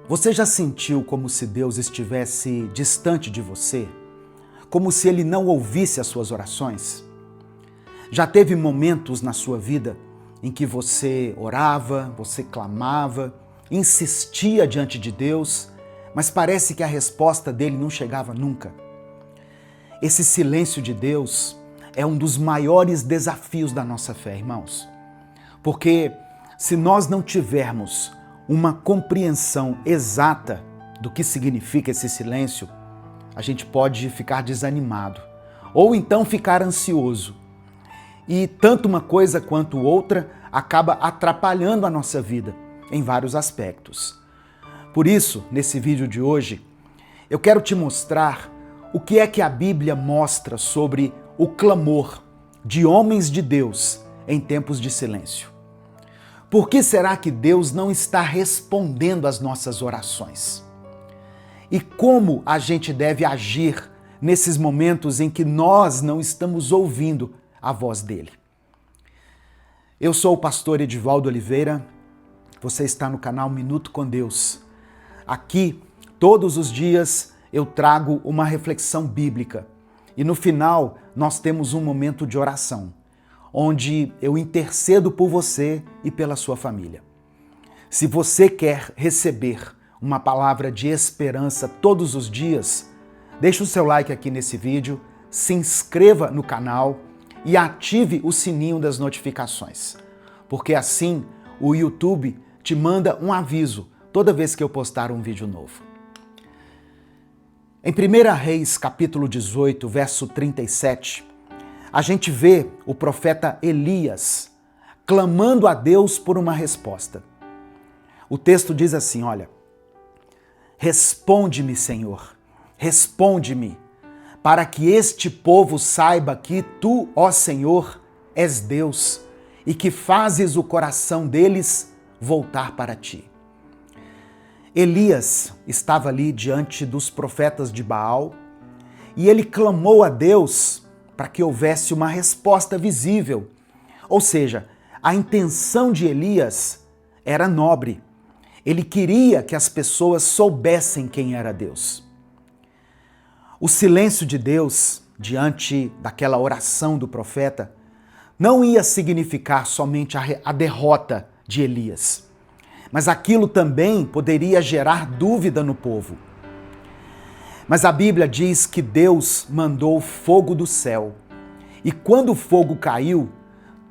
Você já sentiu como se Deus estivesse distante de você? Como se Ele não ouvisse as suas orações? Já teve momentos na sua vida em que você orava, você clamava, insistia diante de Deus, mas parece que a resposta dele não chegava nunca? Esse silêncio de Deus é um dos maiores desafios da nossa fé, irmãos. Porque se nós não tivermos uma compreensão exata do que significa esse silêncio, a gente pode ficar desanimado ou então ficar ansioso. E tanto uma coisa quanto outra acaba atrapalhando a nossa vida em vários aspectos. Por isso, nesse vídeo de hoje, eu quero te mostrar o que é que a Bíblia mostra sobre o clamor de homens de Deus em tempos de silêncio. Por que será que Deus não está respondendo às nossas orações? E como a gente deve agir nesses momentos em que nós não estamos ouvindo a voz dele? Eu sou o pastor Edivaldo Oliveira, você está no canal Minuto com Deus. Aqui, todos os dias, eu trago uma reflexão bíblica e no final nós temos um momento de oração, onde eu intercedo por você e pela sua família. Se você quer receber uma palavra de esperança todos os dias, deixe o seu like aqui nesse vídeo, se inscreva no canal e ative o sininho das notificações, porque assim o YouTube te manda um aviso toda vez que eu postar um vídeo novo. Em 1 Reis, capítulo 18, verso 37, a gente vê o profeta Elias clamando a Deus por uma resposta. O texto diz assim, olha: responde-me, Senhor, responde-me, para que este povo saiba que tu, ó Senhor, és Deus e que fazes o coração deles voltar para ti. Elias estava ali diante dos profetas de Baal e ele clamou a Deus para que houvesse uma resposta visível. Ou seja, a intenção de Elias era nobre. Ele queria que as pessoas soubessem quem era Deus. O silêncio de Deus diante daquela oração do profeta não ia significar somente a derrota de Elias, mas aquilo também poderia gerar dúvida no povo. Mas a Bíblia diz que Deus mandou fogo do céu. E quando o fogo caiu,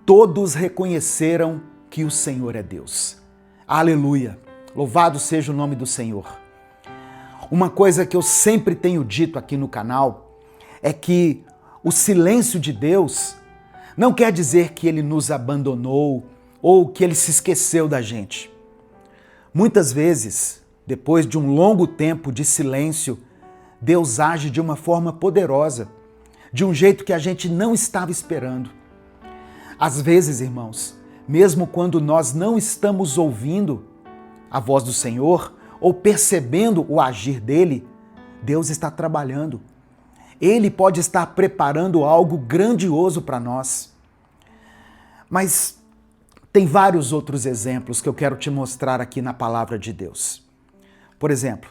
todos reconheceram que o Senhor é Deus. Aleluia! Louvado seja o nome do Senhor. Uma coisa que eu sempre tenho dito aqui no canal é que o silêncio de Deus não quer dizer que Ele nos abandonou ou que Ele se esqueceu da gente. Muitas vezes, depois de um longo tempo de silêncio, Deus age de uma forma poderosa, de um jeito que a gente não estava esperando. Às vezes, irmãos, mesmo quando nós não estamos ouvindo a voz do Senhor ou percebendo o agir dele, Deus está trabalhando. Ele pode estar preparando algo grandioso para nós. Mas tem vários outros exemplos que eu quero te mostrar aqui na palavra de Deus. Por exemplo,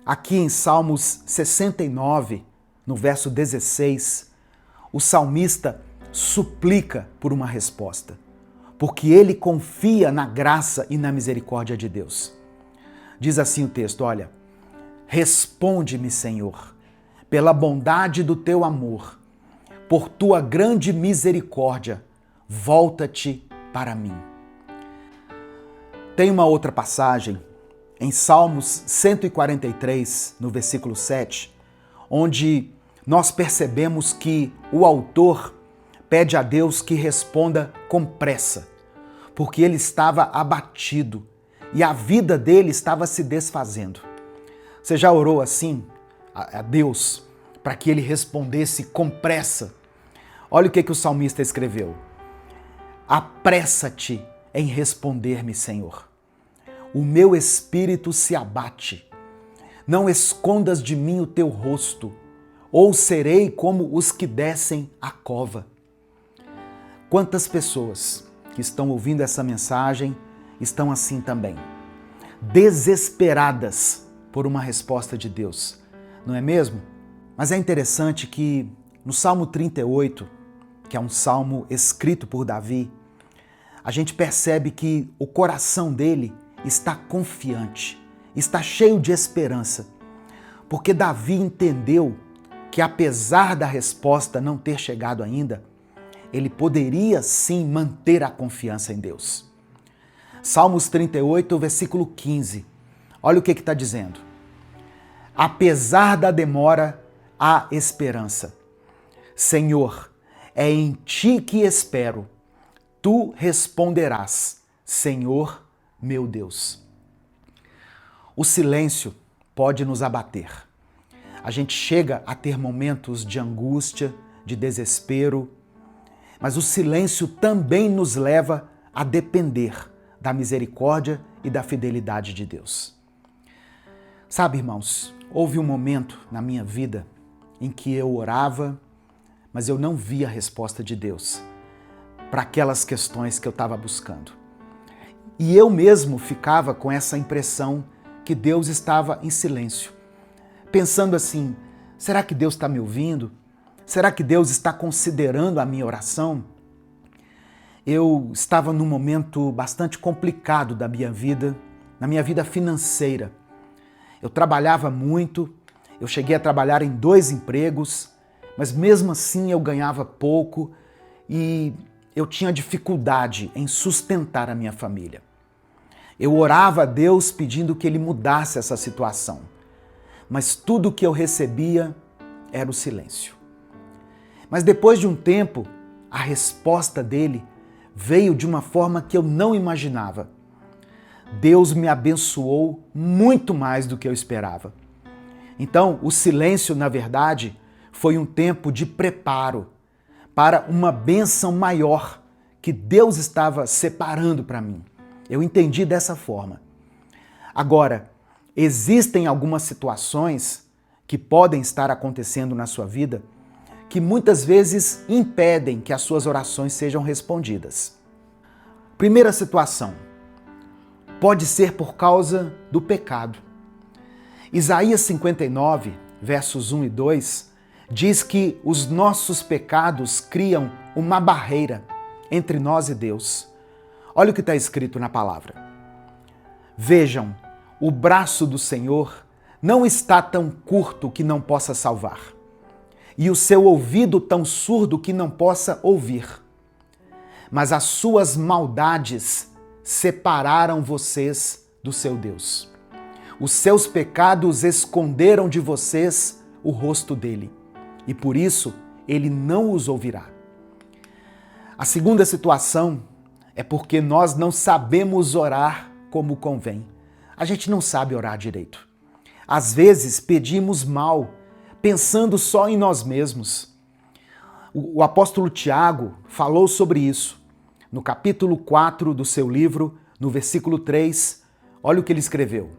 aqui em Salmos 69, no verso 16, o salmista suplica por uma resposta, porque ele confia na graça e na misericórdia de Deus. Diz assim o texto, olha: responde-me, Senhor, pela bondade do teu amor, por tua grande misericórdia, volta-te para mim. Tem uma outra passagem em Salmos 143, no versículo 7, onde nós percebemos que o autor pede a Deus que responda com pressa, porque ele estava abatido e a vida dele estava se desfazendo. Você já orou assim a Deus para que ele respondesse com pressa? Olha o que o salmista escreveu: apressa-te em responder-me, Senhor. O meu espírito se abate. Não escondas de mim o teu rosto, ou serei como os que descem a cova. Quantas pessoas que estão ouvindo essa mensagem estão assim também? desesperadas por uma resposta de Deus, não é mesmo? Mas é interessante que no Salmo 38, que é um salmo escrito por Davi, a gente percebe que o coração dele está confiante, está cheio de esperança, porque Davi entendeu que apesar da resposta não ter chegado ainda, ele poderia sim manter a confiança em Deus. Salmos 38, versículo 15. Olha o que está dizendo. Apesar da demora, há esperança. Senhor, é em ti que espero. Tu responderás, Senhor, meu Deus. O silêncio pode nos abater. A gente chega a ter momentos de angústia, de desespero, mas o silêncio também nos leva a depender da misericórdia e da fidelidade de Deus. Sabe, irmãos, houve um momento na minha vida em que eu orava, mas eu não via a resposta de Deus para aquelas questões que eu estava buscando. E eu mesmo ficava com essa impressão que Deus estava em silêncio, pensando assim, será que Deus está me ouvindo? Será que Deus está considerando a minha oração? Eu estava num momento bastante complicado da minha vida, na minha vida financeira. Eu trabalhava muito, eu cheguei a trabalhar em 2 empregos, mas mesmo assim eu ganhava pouco e eu tinha dificuldade em sustentar a minha família. Eu orava a Deus pedindo que Ele mudasse essa situação, mas tudo que eu recebia era o silêncio. Mas depois de um tempo, a resposta dele veio de uma forma que eu não imaginava. Deus me abençoou muito mais do que eu esperava. Então, o silêncio, na verdade, foi um tempo de preparo para uma bênção maior que Deus estava separando para mim. Eu entendi dessa forma. Agora, existem algumas situações que podem estar acontecendo na sua vida que muitas vezes impedem que as suas orações sejam respondidas. Primeira situação, pode ser por causa do pecado. Isaías 59, versos 1 e 2, diz que os nossos pecados criam uma barreira entre nós e Deus. Olha o que está escrito na palavra. Vejam, o braço do Senhor não está tão curto que não possa salvar, e o seu ouvido tão surdo que não possa ouvir. Mas as suas maldades separaram vocês do seu Deus. Os seus pecados esconderam de vocês o rosto dele, e por isso ele não os ouvirá. A segunda situação é porque nós não sabemos orar como convém. A gente não sabe orar direito. Às vezes pedimos mal, pensando só em nós mesmos. O apóstolo Tiago falou sobre isso. No capítulo 4 do seu livro, no versículo 3, olha o que ele escreveu.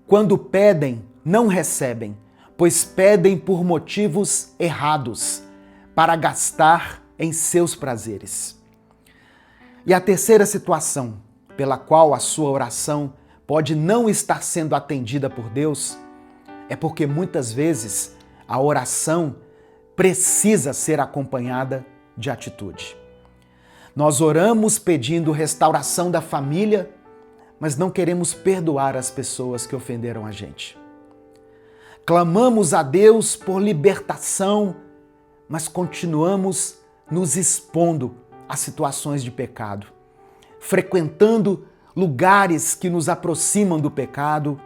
Quando pedem, não recebem, pois pedem por motivos errados, para gastar em seus prazeres. E a terceira situação, pela qual a sua oração pode não estar sendo atendida por Deus, é porque muitas vezes a oração precisa ser acompanhada de atitude. Nós oramos pedindo restauração da família, mas não queremos perdoar as pessoas que ofenderam a gente. Clamamos a Deus por libertação, mas continuamos nos expondo a situações de pecado, frequentando lugares que nos aproximam do pecado,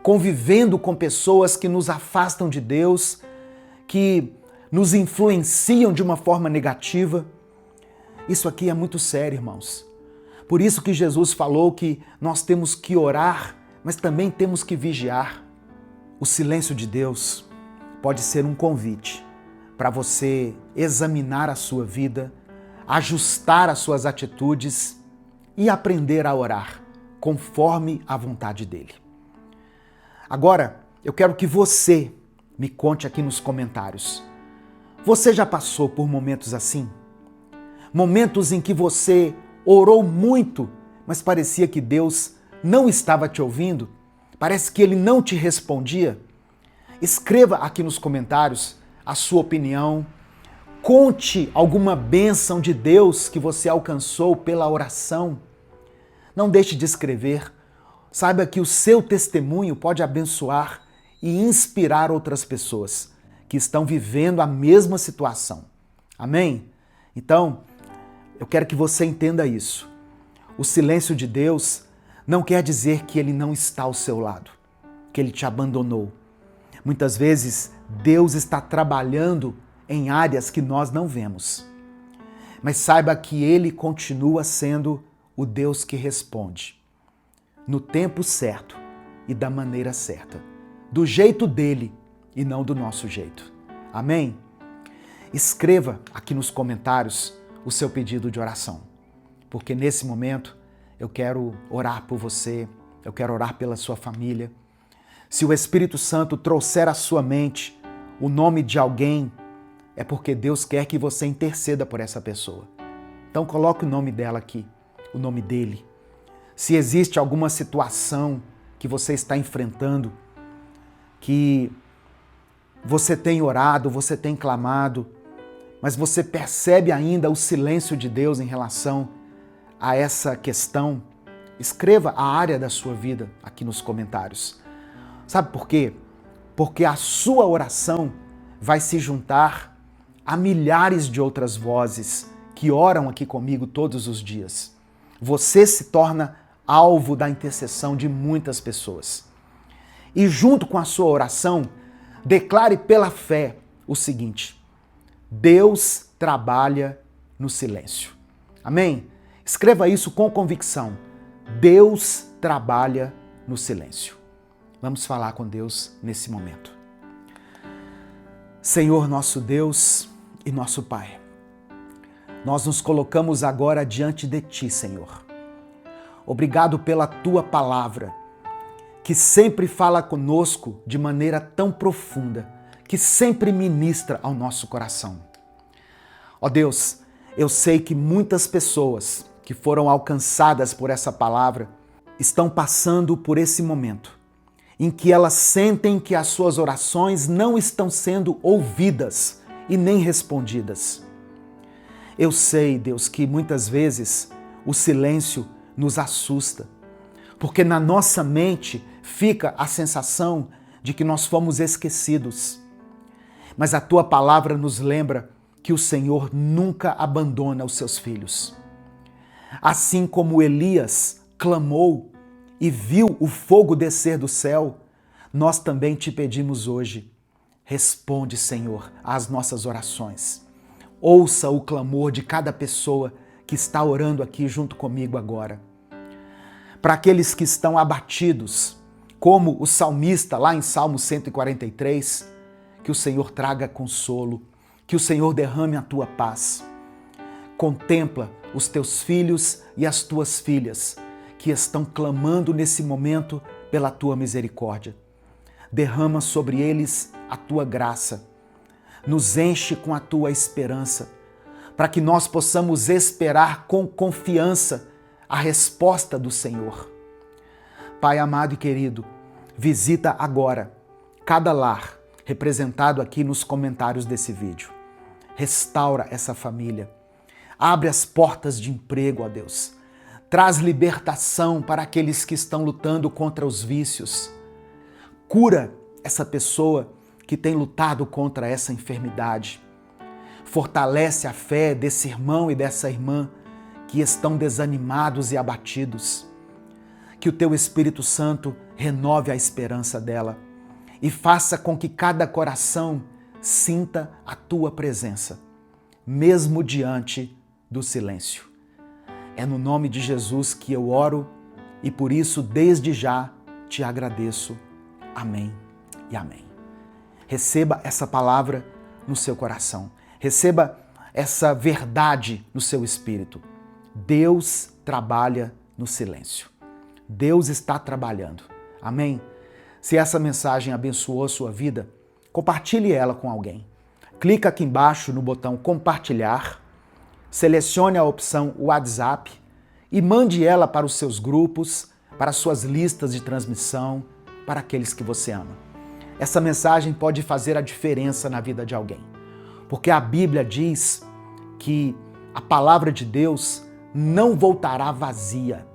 convivendo com pessoas que nos afastam de Deus, que nos influenciam de uma forma negativa. Isso aqui é muito sério, irmãos. Por isso que Jesus falou que nós temos que orar, mas também temos que vigiar. O silêncio de Deus pode ser um convite para você examinar a sua vida, ajustar as suas atitudes e aprender a orar conforme a vontade dele. Agora, eu quero que você me conte aqui nos comentários. Você já passou por momentos assim? Momentos em que você orou muito, mas parecia que Deus não estava te ouvindo? Parece que ele não te respondia? Escreva aqui nos comentários a sua opinião. Conte alguma bênção de Deus que você alcançou pela oração. Não deixe de escrever. Saiba que o seu testemunho pode abençoar e inspirar outras pessoas que estão vivendo a mesma situação. Amém? Então, eu quero que você entenda isso. O silêncio de Deus não quer dizer que Ele não está ao seu lado, que Ele te abandonou. Muitas vezes, Deus está trabalhando em áreas que nós não vemos. Mas saiba que Ele continua sendo o Deus que responde no tempo certo e da maneira certa, do jeito dele e não do nosso jeito. Amém? Escreva aqui nos comentários o seu pedido de oração, porque nesse momento eu quero orar por você, eu quero orar pela sua família. Se o Espírito Santo trouxer à sua mente o nome de alguém, é porque Deus quer que você interceda por essa pessoa. Então coloque o nome dela aqui, o nome dele. Se existe alguma situação que você está enfrentando, que você tem orado, você tem clamado, mas você percebe ainda o silêncio de Deus em relação a essa questão, escreva a área da sua vida aqui nos comentários. Sabe por quê? Porque a sua oração vai se juntar a milhares de outras vozes que oram aqui comigo todos os dias. Você se torna alvo da intercessão de muitas pessoas. E junto com a sua oração, declare pela fé o seguinte: Deus trabalha no silêncio. Amém? Escreva isso com convicção. Deus trabalha no silêncio. Vamos falar com Deus nesse momento. Senhor, nosso Deus e nosso Pai, nós nos colocamos agora diante de Ti, Senhor. Obrigado pela Tua palavra, que sempre fala conosco de maneira tão profunda, que sempre ministra ao nosso coração. Ó Deus, eu sei que muitas pessoas que foram alcançadas por essa palavra estão passando por esse momento em que elas sentem que as suas orações não estão sendo ouvidas e nem respondidas. Eu sei, Deus, que muitas vezes o silêncio nos assusta, porque na nossa mente fica a sensação de que nós fomos esquecidos. Mas a Tua palavra nos lembra que o Senhor nunca abandona os seus filhos. Assim como Elias clamou e viu o fogo descer do céu, nós também te pedimos hoje, responde, Senhor, às nossas orações. Ouça o clamor de cada pessoa que está orando aqui junto comigo agora. Para aqueles que estão abatidos, como o salmista lá em Salmo 143, que o Senhor traga consolo, que o Senhor derrame a Tua paz. Contempla os Teus filhos e as Tuas filhas que estão clamando nesse momento pela Tua misericórdia. Derrama sobre eles a Tua graça. Nos enche com a Tua esperança, para que nós possamos esperar com confiança a resposta do Senhor. Pai amado e querido, visita agora cada lar representado aqui nos comentários desse vídeo. Restaura essa família. Abre as portas de emprego, ó Deus. Traz libertação para aqueles que estão lutando contra os vícios. Cura essa pessoa que tem lutado contra essa enfermidade. Fortalece a fé desse irmão e dessa irmã que estão desanimados e abatidos. Que o Teu Espírito Santo renove a esperança dela e faça com que cada coração sinta a Tua presença, mesmo diante do silêncio. É no nome de Jesus que eu oro e por isso desde já te agradeço. Amém e amém. Receba essa palavra no seu coração. Receba essa verdade no seu espírito. Deus trabalha no silêncio. Deus está trabalhando. Amém? Se essa mensagem abençoou a sua vida, compartilhe ela com alguém. Clica aqui embaixo no botão compartilhar, selecione a opção WhatsApp e mande ela para os seus grupos, para suas listas de transmissão, para aqueles que você ama. Essa mensagem pode fazer a diferença na vida de alguém, porque a Bíblia diz que a palavra de Deus não voltará vazia.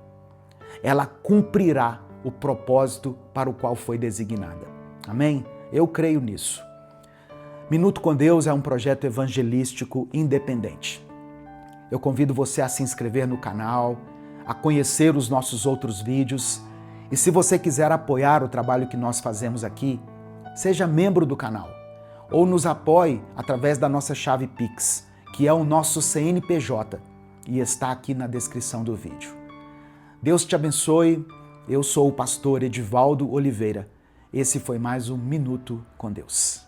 Ela cumprirá o propósito para o qual foi designada. Amém? Eu creio nisso. Minuto com Deus é um projeto evangelístico independente. Eu convido você a se inscrever no canal, a conhecer os nossos outros vídeos e se você quiser apoiar o trabalho que nós fazemos aqui, seja membro do canal ou nos apoie através da nossa chave Pix, que é o nosso CNPJ e está aqui na descrição do vídeo. Deus te abençoe. Eu sou o pastor Edivaldo Oliveira. Esse foi mais um Minuto com Deus.